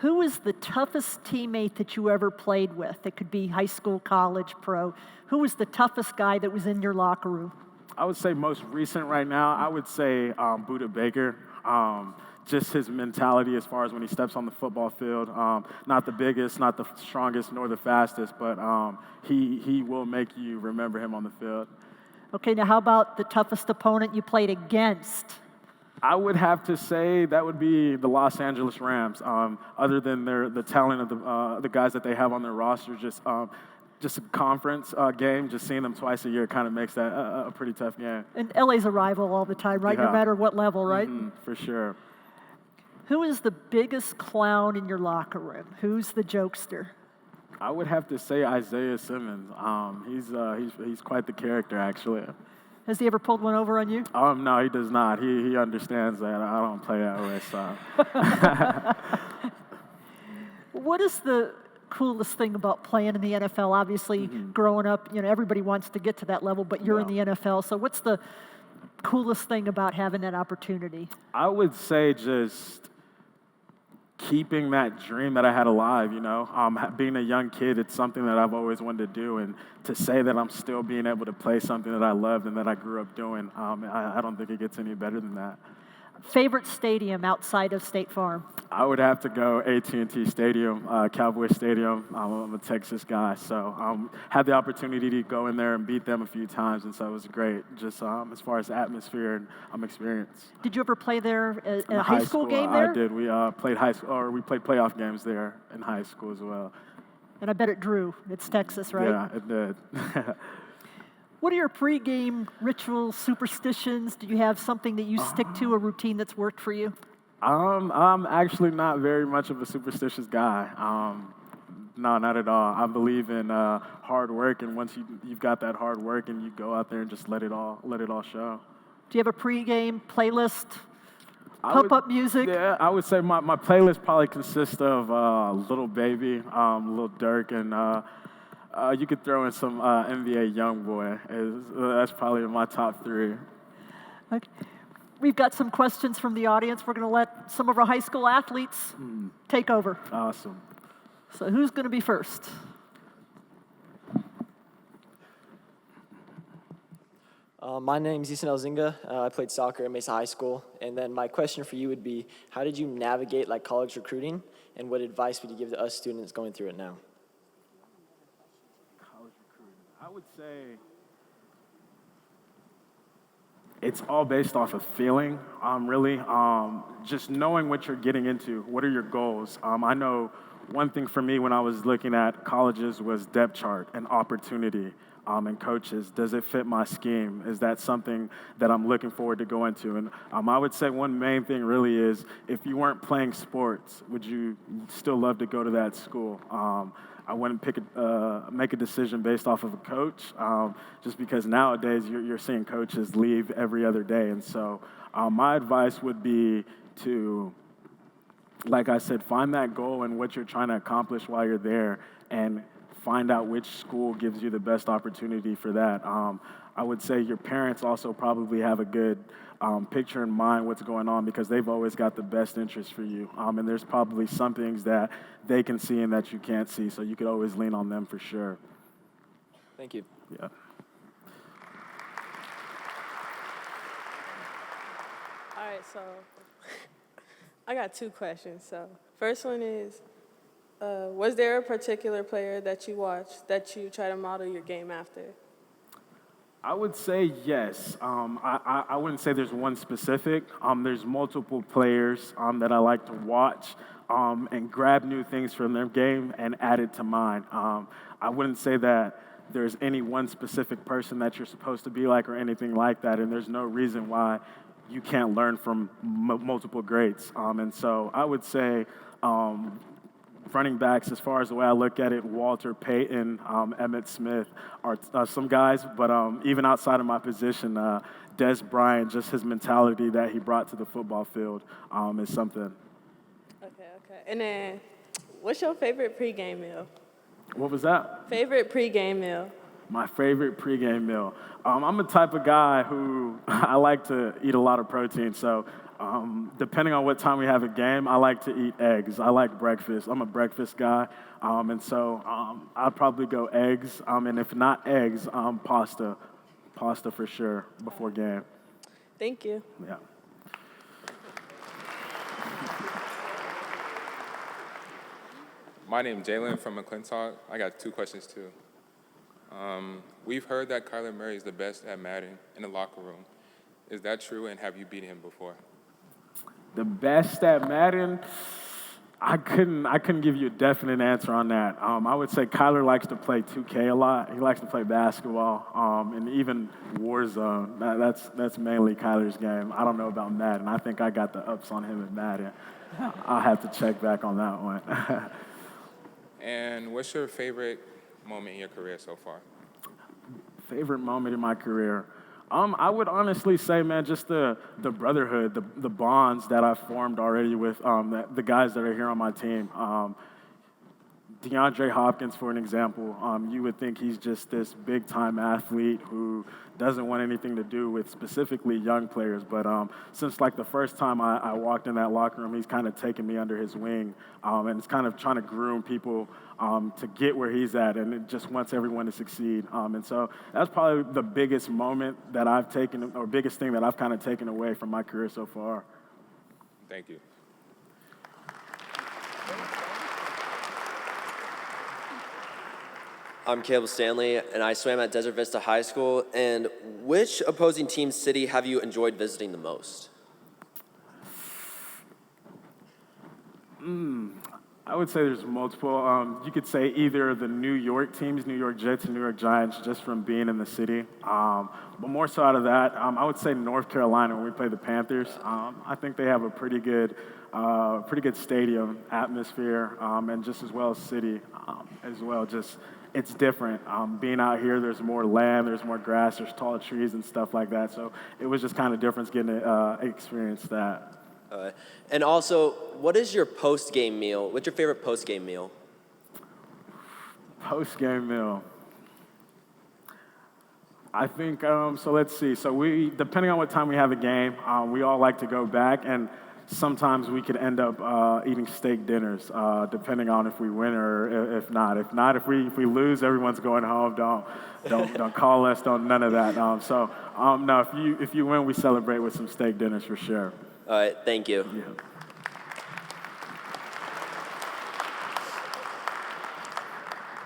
Who was the toughest teammate that you ever played with? It could be high school, college, pro. Who was the toughest guy that was in your locker room? I would say most recent right now, I would say Buda Baker. just his mentality as far as when he steps on the football field. Not the biggest, not the strongest, nor the fastest, but he will make you remember him on the field. Okay, now how about the toughest opponent you played against? I would have to say that would be the Los Angeles Rams. Other than the talent of the guys that they have on their roster, just a conference game, just seeing them twice a year kind of makes that a pretty tough game. And LA's a rival all the time, right? Yeah. No matter what level, right? For sure. Who is the biggest clown in your locker room? Who's the jokester? I would have to say Isaiah Simmons. He's quite the character, actually. Has he ever pulled one over on you? No, he does not. He understands that I don't play that way, so. What is the coolest thing about playing in the NFL? Obviously, growing up, everybody wants to get to that level, but you're in the NFL. So what's the coolest thing about having that opportunity? I would say just keeping that dream that I had alive, being a young kid, it's something that I've always wanted to do, and to say that I'm still being able to play something that I loved and that I grew up doing, I don't think it gets any better than that. Favorite stadium outside of State Farm? I would have to go AT&T Stadium, Cowboy Stadium. I'm a Texas guy, so had the opportunity to go in there and beat them a few times, and so it was great, just as far as atmosphere and experience. Did you ever play there in a high school game there? I did. We played we played playoff games there in high school as well. And I bet it drew. It's Texas, right? Yeah, it did. What are your pregame rituals, superstitions? Do you have something that you stick to, a routine that's worked for you? I'm actually not very much of a superstitious guy. No, not at all. I believe in hard work, and once you've got that hard work, and you go out there and just let it all show. Do you have a pregame playlist? Pump-up music? Yeah, I would say my playlist probably consists of Little Baby, Lil Durk, and you could throw in some NBA YoungBoy. That's probably in my top 3. Okay. We've got some questions from the audience. We're going to let some of our high school athletes take over. Awesome. So who's going to be first? My name's Ethan Elzinga. I played soccer at Mesa High School. And then my question for you would be, how did you navigate college recruiting, and what advice would you give to us students going through it now? College recruiting. I would say it's all based off of feeling, really. Just knowing what you're getting into. What are your goals? I know one thing for me when I was looking at colleges was depth chart and opportunity. And coaches, does it fit my scheme? Is that something that I'm looking forward to going to? And I would say one main thing really is, if you weren't playing sports, would you still love to go to that school? I wouldn't make a decision based off of a coach, just because nowadays you're seeing coaches leave every other day. And so my advice would be to, like I said, find that goal and what you're trying to accomplish while you're there, and find out which school gives you the best opportunity for that. I would say your parents also probably have a good picture in mind what's going on, because they've always got the best interest for you. And there's probably some things that they can see and that you can't see, so you could always lean on them for sure. Thank you. Yeah. All right, so I got 2 questions. So first one is, was there a particular player that you watched that you try to model your game after? I would say yes. I wouldn't say there's one specific. There's multiple players that I like to watch and grab new things from their game and add it to mine. I wouldn't say that there's any one specific person that you're supposed to be like or anything like that, and there's no reason why you can't learn from multiple greats. And so I would say running backs, as far as the way I look at it, Walter Payton, Emmitt Smith are some guys, but even outside of my position, Des Bryant, just his mentality that he brought to the football field is something. Okay. And then, what's your favorite pregame meal? What was that? Favorite pregame meal? My favorite pregame meal. I'm the type of guy who I like to eat a lot of protein, so depending on what time we have a game, I like to eat eggs. I like breakfast. I'm a breakfast guy, and so I'd probably go eggs, and if not eggs, pasta for sure before game. Thank you. Yeah. My name's Jalen from McClintock. I got 2 questions too. We've heard that Kyler Murray is the best at Madden in the locker room. Is that true, and have you beaten him before? The best at Madden? I couldn't give you a definite answer on that. I would say Kyler likes to play 2K a lot. He likes to play basketball, and even Warzone. That's mainly Kyler's game. I don't know about Madden. I think I got the ups on him at Madden. I'll have to check back on that one. And what's your favorite moment in your career so far? Favorite moment in my career? I would honestly say, man, just the brotherhood, the bonds that I've formed already with the guys that are here on my team. DeAndre Hopkins, for an example, you would think he's just this big-time athlete who doesn't want anything to do with specifically young players. But since like the first time I walked in that locker room, he's kind of taken me under his wing, and it's kind of trying to groom people to get where he's at, and it just wants everyone to succeed. And so that's probably the biggest moment that I've taken, or biggest thing that I've kind of taken away from my career so far. Thank you. I'm Caleb Stanley, and I swam at Desert Vista High School. And which opposing team's city have you enjoyed visiting the most? I would say there's multiple. You could say either the New York teams, New York Jets and New York Giants, just from being in the city. But more so out of that, I would say North Carolina when we play the Panthers. I think they have a pretty good stadium atmosphere, and just as well as city as well. Just it's different. Being out here, there's more land, there's more grass, there's tall trees and stuff like that. So it was just kind of different getting to experience that. And also, what is your post-game meal? What's your favorite post-game meal? Post-game meal. I think, so let's see. So we, depending on what time we have a game, we all like to go back, and sometimes we could end up eating steak dinners, depending on if we win or if not. If we lose, everyone's going home. Don't call us. None of that. No. If you win, we celebrate with some steak dinners for sure. All right. Thank you. Yeah.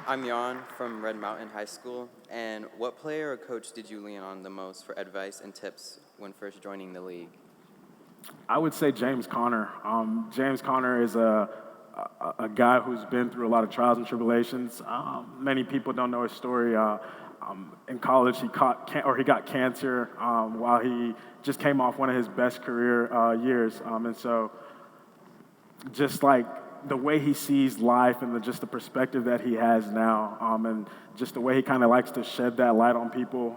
I'm Jan from Red Mountain High School, and what player or coach did you lean on the most for advice and tips when first joining the league? I would say James Conner. James Conner is a guy who's been through a lot of trials and tribulations. Many people don't know his story. In college, he got cancer while he just came off one of his best career years, and so just like the way he sees life and just the perspective that he has now, and just the way he kind of likes to shed that light on people,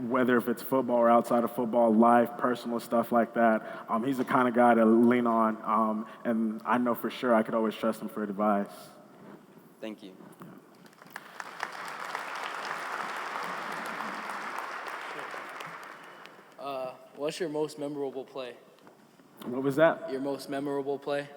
whether if it's football or outside of football, life, personal stuff like that. He's the kind of guy to lean on, and I know for sure I could always trust him for advice. Thank you. What's your most memorable play? What was that? Your most memorable play?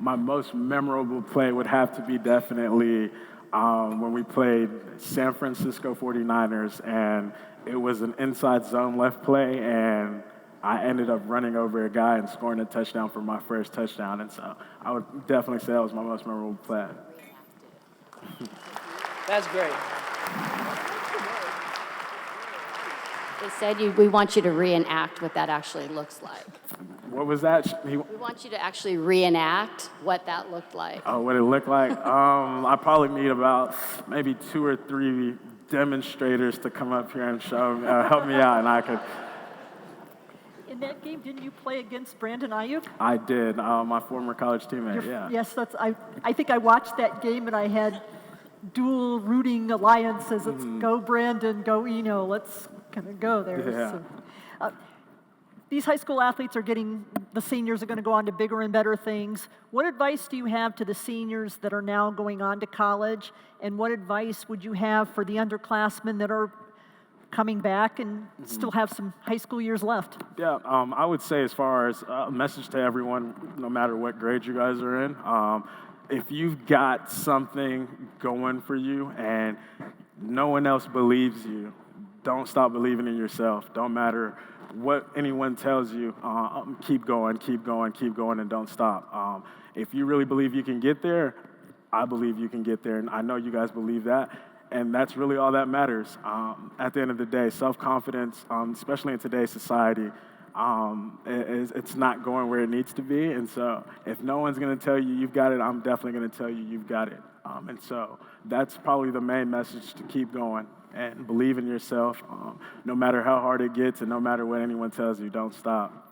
My most memorable play would have to be definitely when we played San Francisco 49ers, and it was an inside zone left play, and I ended up running over a guy and scoring a touchdown for my first touchdown, and so I would definitely say that was my most memorable play. That's great. They said we want you to reenact what that actually looks like. What was that? We want you to actually reenact what that looked like. Oh, what it looked like? I probably need about maybe 2 or 3 demonstrators to come up here and show help me out, and I could. In that game, didn't you play against Brandon Ayuk? I did. My former college teammate. Yeah. Yes, I think I watched that game, and I had dual rooting alliances. It's go Brandon, go Eno. Let's kind of go there. Yeah. So, these high school athletes the seniors are going to go on to bigger and better things. What advice do you have to the seniors that are now going on to college? And what advice would you have for the underclassmen that are coming back and still have some high school years left? Yeah, I would say as far as a message to everyone, no matter what grade you guys are in, if you've got something going for you and no one else believes you, don't stop believing in yourself. Don't matter what anyone tells you, keep going, and don't stop. If you really believe you can get there, I believe you can get there, and I know you guys believe that. And that's really all that matters. At the end of the day, self-confidence, especially in today's society, it's not going where it needs to be. And so if no one's going to tell you you've got it, I'm definitely going to tell you you've got it. And so that's probably the main message, to keep going and believe in yourself. No matter how hard it gets and no matter what anyone tells you, don't stop.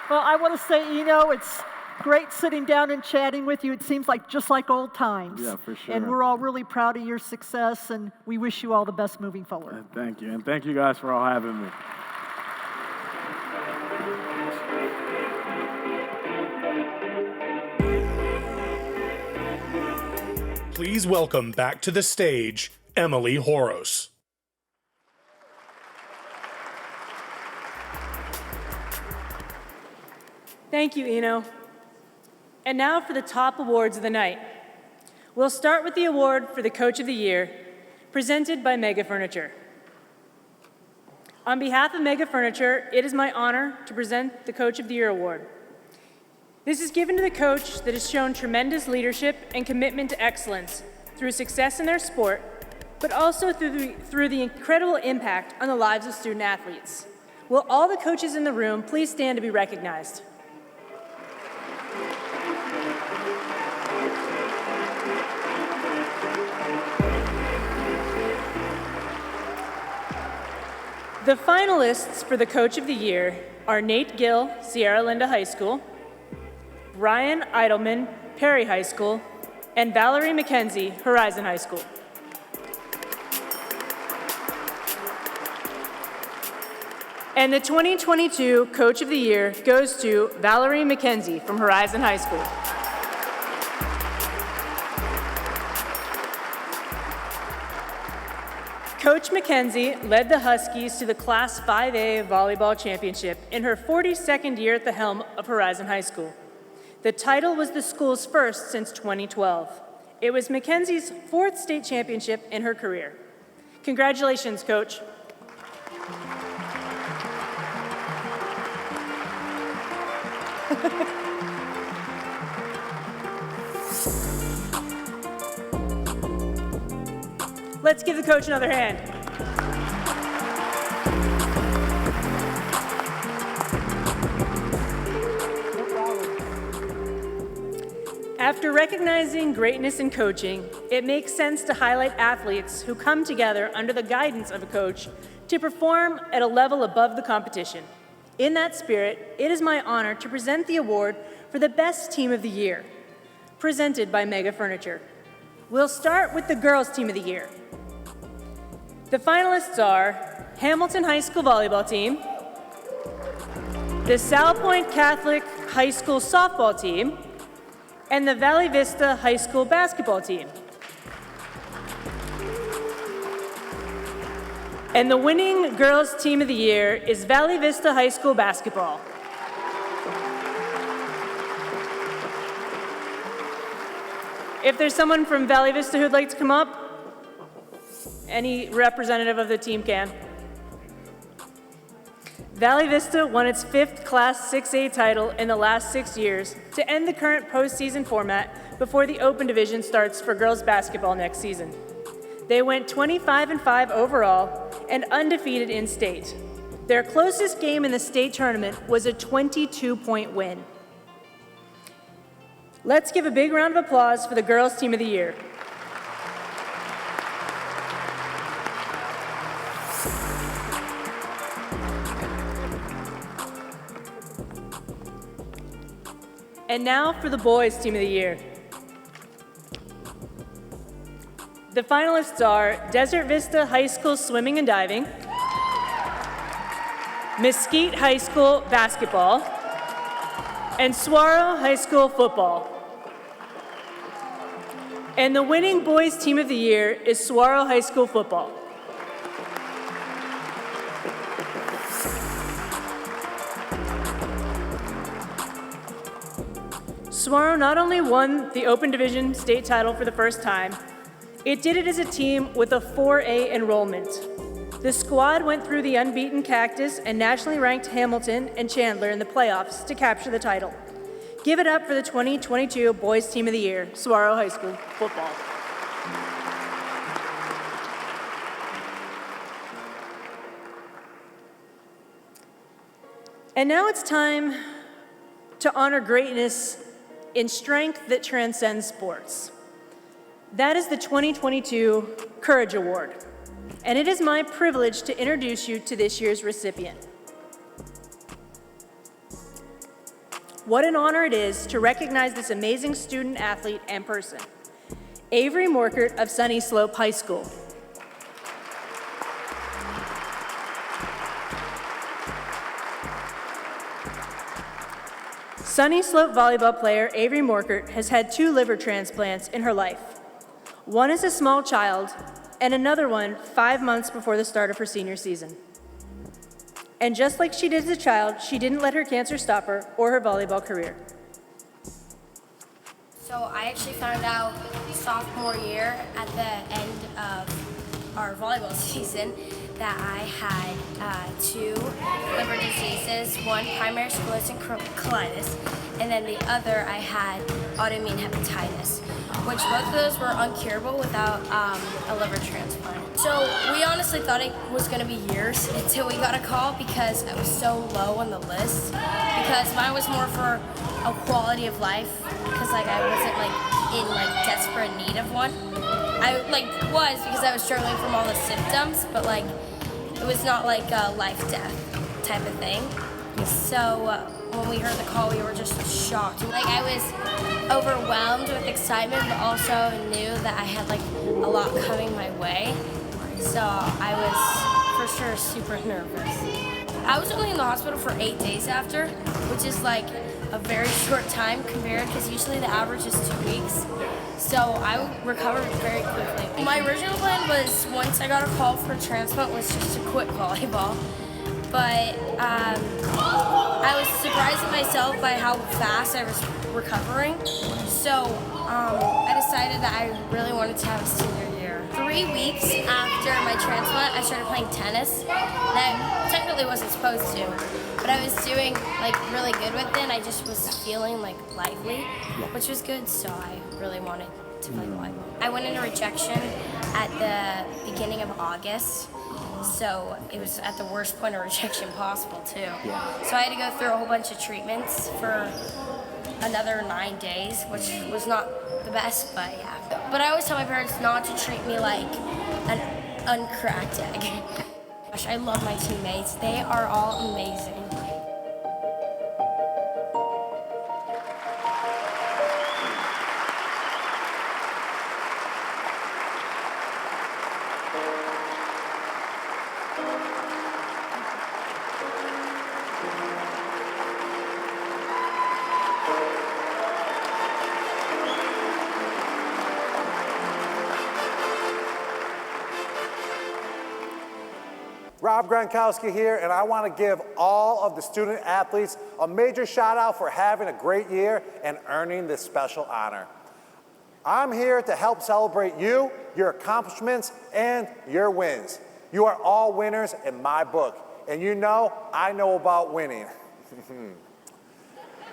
Well, I want to say, it's great sitting down and chatting with you. It seems like just like old times. Yeah, for sure. And we're all really proud of your success, and we wish you all the best moving forward. Thank you. And thank you guys for all having me. Please welcome back to the stage, Emily Horos. Thank you, Eno. And now for the top awards of the night. We'll start with the award for the Coach of the Year, presented by Mega Furniture. On behalf of Mega Furniture, it is my honor to present the Coach of the Year award. This is given to the coach that has shown tremendous leadership and commitment to excellence through success in their sport, but also through the incredible impact on the lives of student athletes. Will all the coaches in the room please stand to be recognized? The finalists for the Coach of the Year are Nate Gill, Sierra Linda High School, Brian Eidelman, Perry High School, and Valerie McKenzie, Horizon High School. And the 2022 Coach of the Year goes to Valerie McKenzie from Horizon High School. Coach McKenzie led the Huskies to the Class 5A Volleyball Championship in her 42nd year at the helm of Horizon High School. The title was the school's first since 2012. It was McKenzie's fourth state championship in her career. Congratulations, Coach. Let's give the coach another hand. After recognizing greatness in coaching, it makes sense to highlight athletes who come together under the guidance of a coach to perform at a level above the competition. In that spirit, it is my honor to present the award for the Best Team of the Year, presented by Mega Furniture. We'll start with the Girls Team of the Year. The finalists are Hamilton High School Volleyball Team, the Sal Point Catholic High School Softball Team, and the Valley Vista High School Basketball Team. And the winning Girls Team of the Year is Valley Vista High School Basketball. If there's someone from Valley Vista who'd like to come up, any representative of the team can. Valley Vista won its fifth Class 6A title in the last 6 years to end the current postseason format before the Open Division starts for girls basketball next season. They went 25-5 overall and undefeated in state. Their closest game in the state tournament was a 22-point win. Let's give a big round of applause for the Girls Team of the Year. And now for the Boys Team of the Year. The finalists are Desert Vista High School Swimming and Diving, Mesquite High School Basketball, and Saguaro High School Football. And the winning Boys Team of the Year is Saguaro High School Football. Saguaro not only won the Open Division state title for the first time, it did it as a team with a 4A enrollment. The squad went through the unbeaten Cactus and nationally ranked Hamilton and Chandler in the playoffs to capture the title. Give it up for the 2022 Boys Team of the Year, Saguaro High School football. And now it's time to honor greatness in strength that transcends sports. That is the 2022 Courage Award, and it is my privilege to introduce you to this year's recipient. What an honor it is to recognize this amazing student, athlete, and person. Avery Morkert of Sunny Slope High School. Sunny Slope volleyball player Avery Morkert has had 2 liver transplants in her life. One as a small child, and another one 5 months before the start of her senior season. And just like she did as a child, she didn't let her cancer stop her or her volleyball career. So I actually found out sophomore year at the end of our volleyball season that I had 2 liver diseases, one primary sclerosing colitis, and then the other I had autoimmune hepatitis, which both of those were uncurable without a liver transplant. So we honestly thought it was going to be years until we got a call because I was so low on the list, because mine was more for a quality of life, because I wasn't in desperate need of one. I was because I was struggling from all the symptoms, but it was not like a life-death type of thing. So when we heard the call, we were just shocked. I was overwhelmed with excitement, but also knew that I had a lot coming my way. So I was for sure super nervous. I was only in the hospital for 8 days after, which is a very short time compared, because usually the average is 2 weeks. So I recovered very quickly. My original plan was, once I got a call for transplant, was just to quit volleyball. But I was surprising myself by how fast I was recovering. So I decided that I really wanted to have a senior year. 3 weeks after my transplant, I started playing tennis. And I technically wasn't supposed to, but I was doing really good with it, and I just was feeling lively, which was good, so I really wanted to play volleyball. I went into rejection at the beginning of August, so it was at the worst point of rejection possible too. So I had to go through a whole bunch of treatments for another 9 days, which was not the best, but yeah. But I always tell my parents not to treat me like an uncracked egg. Gosh, I love my teammates. They are all amazing. Rob Gronkowski here, and I want to give all of the student athletes a major shout out for having a great year and earning this special honor. I'm here to help celebrate you, your accomplishments, and your wins. You are all winners in my book, and I know about winning.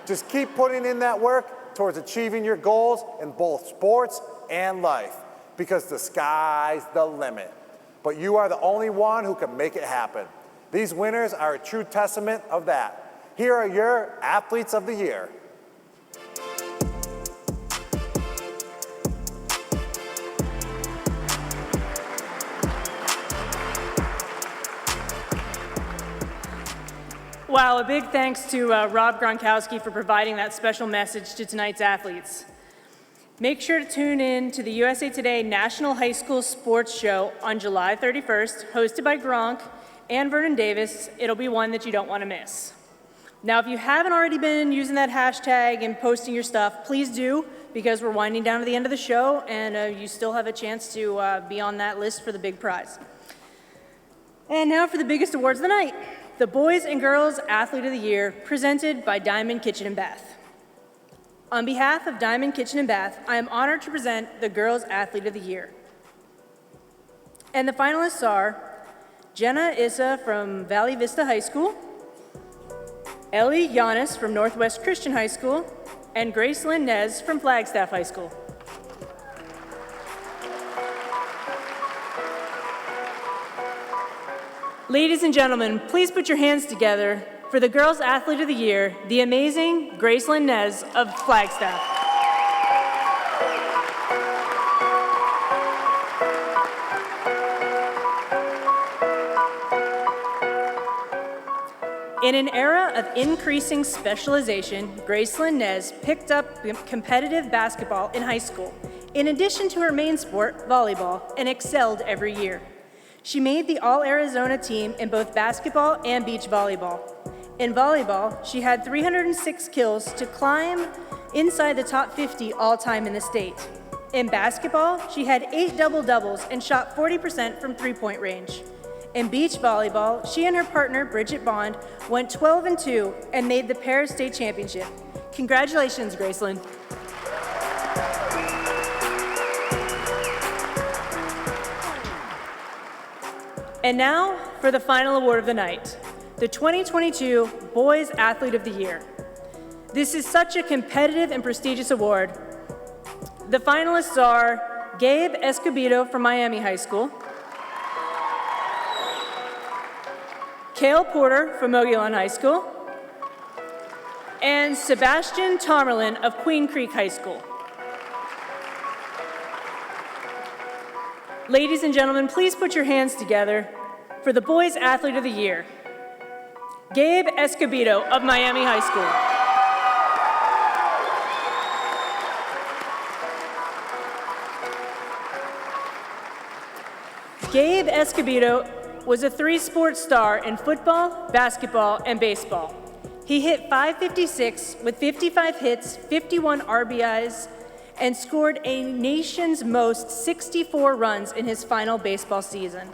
Just keep putting in that work towards achieving your goals in both sports and life, because the sky's the limit. But you are the only one who can make it happen. These winners are a true testament of that. Here are your Athletes of the Year. Wow, a big thanks to Rob Gronkowski for providing that special message to tonight's athletes. Make sure to tune in to the USA Today National High School Sports Show on July 31st, hosted by Gronk and Vernon Davis. It'll be one that you don't want to miss. Now, if you haven't already been using that hashtag and posting your stuff, please do, because we're winding down to the end of the show, and you still have a chance to be on that list for the big prize. And now for the biggest awards of the night, the Boys and Girls Athlete of the Year, presented by Diamond Kitchen and Bath. On behalf of Diamond Kitchen and Bath, I am honored to present the Girls Athlete of the Year. And the finalists are Jenna Issa from Valley Vista High School, Ellie Giannis from Northwest Christian High School, and Gracelyn Nez from Flagstaff High School. Ladies and gentlemen, please put your hands together for the Girls Athlete of the Year, the amazing Gracelyn Nez of Flagstaff. In an era of increasing specialization, Gracelyn Nez picked up competitive basketball in high school, in addition to her main sport, volleyball, and excelled every year. She made the All-Arizona team in both basketball and beach volleyball. In volleyball, she had 306 kills to climb inside the top 50 all-time in the state. In basketball, she had 8 double-doubles and shot 40% from three-point range. In beach volleyball, she and her partner, Bridget Bond, went 12-2 and made the Paris State Championship. Congratulations, Gracelyn. And now for the final award of the night, the 2022 Boys Athlete of the Year. This is such a competitive and prestigious award. The finalists are Gabe Escobedo from Miami High School, Kale Porter from Mogollon High School, and Sebastian Tomerlin of Queen Creek High School. Ladies and gentlemen, please put your hands together for the Boys Athlete of the Year, Gabe Escobedo of Miami High School. Gabe Escobedo was a 3-sport star in football, basketball, and baseball. He hit .556 with 55 hits, 51 RBIs, and scored a nation's most 64 runs in his final baseball season.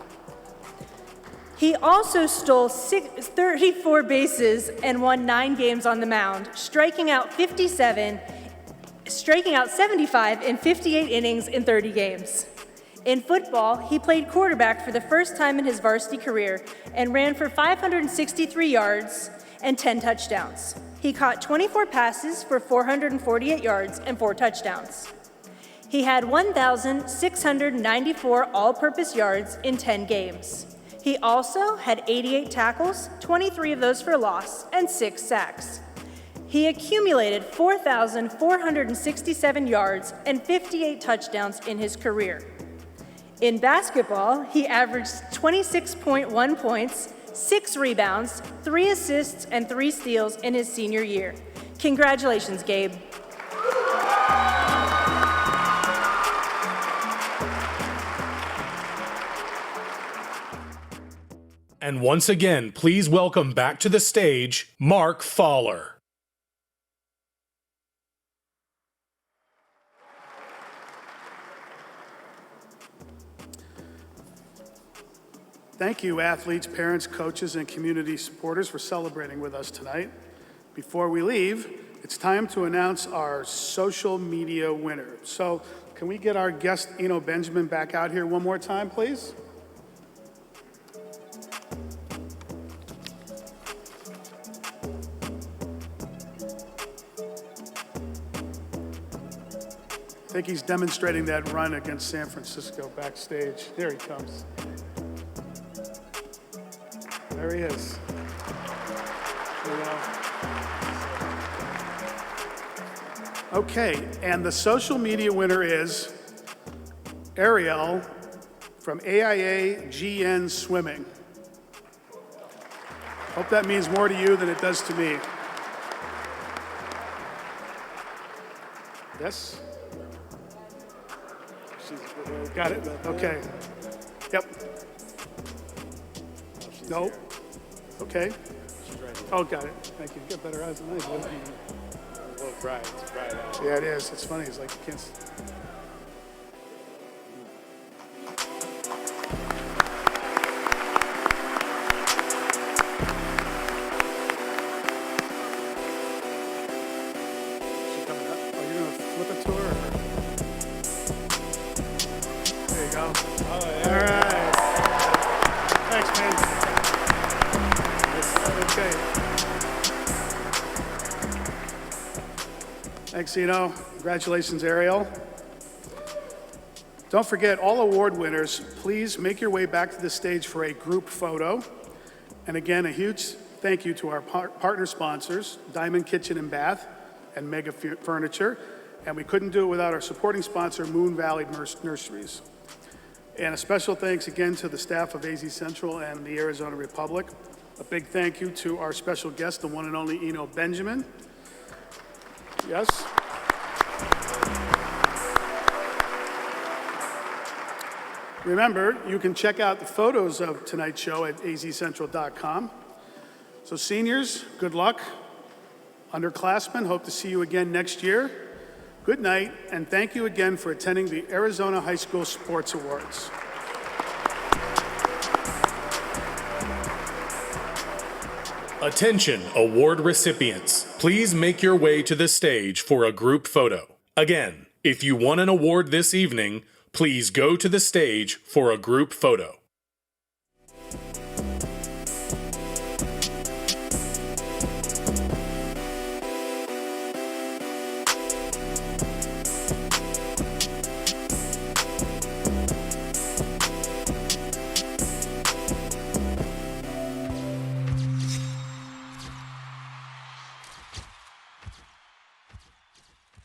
He also stole 34 bases and won 9 games on the mound, striking out 75 in 58 innings in 30 games. In football, he played quarterback for the first time in his varsity career and ran for 563 yards and 10 touchdowns. He caught 24 passes for 448 yards and 4 touchdowns. He had 1,694 all-purpose yards in 10 games. He also had 88 tackles, 23 of those for loss, and 6 sacks. He accumulated 4,467 yards and 58 touchdowns in his career. In basketball, he averaged 26.1 points, 6 rebounds, 3 assists, and 3 steals in his senior year. Congratulations, Gabe. And once again, please welcome back to the stage, Mark Fowler. Thank you, athletes, parents, coaches, and community supporters for celebrating with us tonight. Before we leave, it's time to announce our social media winner. So can we get our guest, Eno Benjamin, back out here one more time, please? I think he's demonstrating that run against San Francisco backstage. There he comes. There he is. Okay, and the social media winner is Ariel from AIA GN Swimming. Hope that means more to you than it does to me. Yes? Got it? Okay. Yep. No? Okay. Oh, got it. Thank you. You got better eyes than I do. Well, bright. It's bright out. Yeah, it is. It's funny. It's like you can't. Thanks, Zeno. Congratulations, Ariel. Don't forget, all award winners, please make your way back to the stage for a group photo. And again, a huge thank you to our partner sponsors, Diamond Kitchen and Bath and Mega Furniture. And we couldn't do it without our supporting sponsor, Moon Valley Nurseries. And a special thanks again to the staff of AZ Central and the Arizona Republic. A big thank you to our special guest, the one and only Eno Benjamin. Yes. Remember, you can check out the photos of tonight's show at azcentral.com. So seniors, good luck. Underclassmen, hope to see you again next year. Good night, and thank you again for attending the Arizona High School Sports Awards. Attention, award recipients. Please make your way to the stage for a group photo. Again, if you won an award this evening, please go to the stage for a group photo.